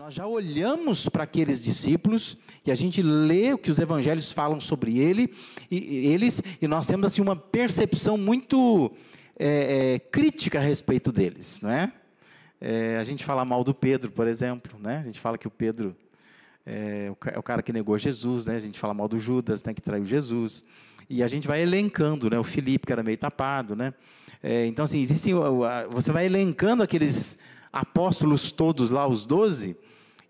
Nós já olhamos para aqueles discípulos e a gente lê o que os evangelhos falam sobre eles, e nós temos assim, uma percepção muito crítica a respeito deles, não é? A gente fala mal do Pedro, por exemplo, né? A gente fala que o Pedro é o cara que negou Jesus, né? A gente fala mal do Judas, né, que traiu Jesus, e a gente vai elencando, né? O Filipe, que era meio tapado, né? Então, assim, você vai elencando aqueles apóstolos todos lá, os 12,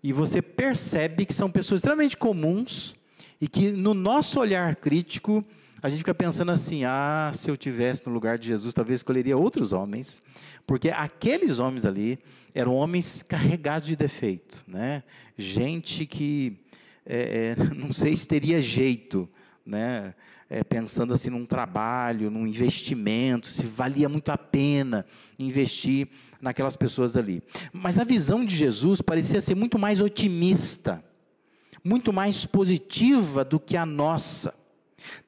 e você percebe que são pessoas extremamente comuns, e que no nosso olhar crítico, a gente fica pensando assim, se eu tivesse no lugar de Jesus, talvez escolheria outros homens, porque aqueles homens ali, eram homens carregados de defeito, né? Gente que, não sei se teria jeito, né? Pensando assim num trabalho, num investimento, se valia muito a pena investir naquelas pessoas ali. Mas a visão de Jesus parecia ser muito mais otimista, muito mais positiva do que a nossa.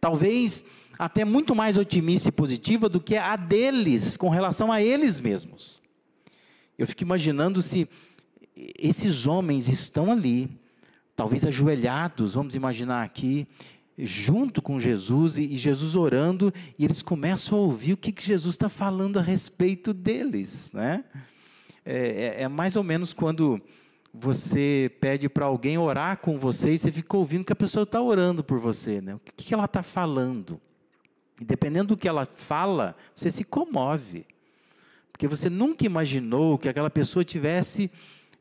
Talvez até muito mais otimista e positiva do que a deles, com relação a eles mesmos. Eu fico imaginando se esses homens estão ali, talvez ajoelhados, vamos imaginar aqui, junto com Jesus, e Jesus orando, e eles começam a ouvir o que Jesus está falando a respeito deles, né? É mais ou menos quando você pede para alguém orar com você, e você fica ouvindo que a pessoa está orando por você, né? O que ela está falando? E dependendo do que ela fala, você se comove, porque você nunca imaginou que aquela pessoa tivesse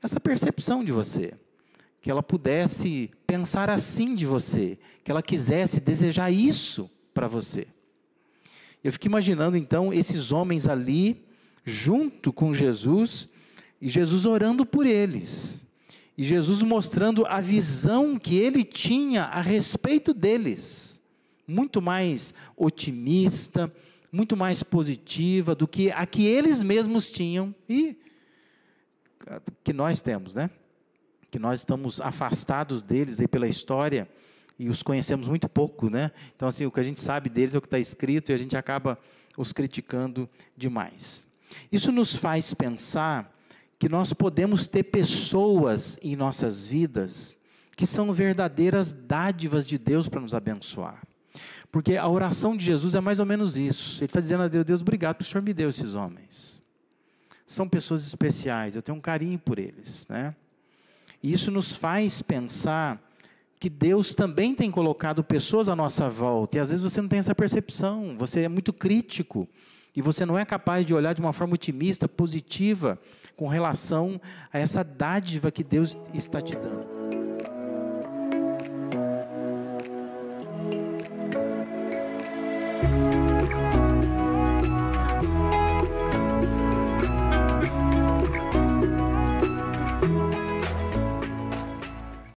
essa percepção de você, que ela pudesse pensar assim de você, que ela quisesse desejar isso para você. Eu fico imaginando então esses homens ali, junto com Jesus, e Jesus orando por eles, e Jesus mostrando a visão que ele tinha a respeito deles, muito mais otimista, muito mais positiva do que a que eles mesmos tinham, e que nós temos, né? Que nós estamos afastados deles aí pela história, e os conhecemos muito pouco, né? Então, assim, o que a gente sabe deles é o que está escrito, e a gente acaba os criticando demais. Isso nos faz pensar que nós podemos ter pessoas em nossas vidas que são verdadeiras dádivas de Deus para nos abençoar. Porque a oração de Jesus é mais ou menos isso. Ele está dizendo a Deus: Deus, obrigado porque o Senhor me deu esses homens. São pessoas especiais, eu tenho um carinho por eles, né? E isso nos faz pensar que Deus também tem colocado pessoas à nossa volta, e às vezes você não tem essa percepção, você é muito crítico, e você não é capaz de olhar de uma forma otimista, positiva, com relação a essa dádiva que Deus está te dando.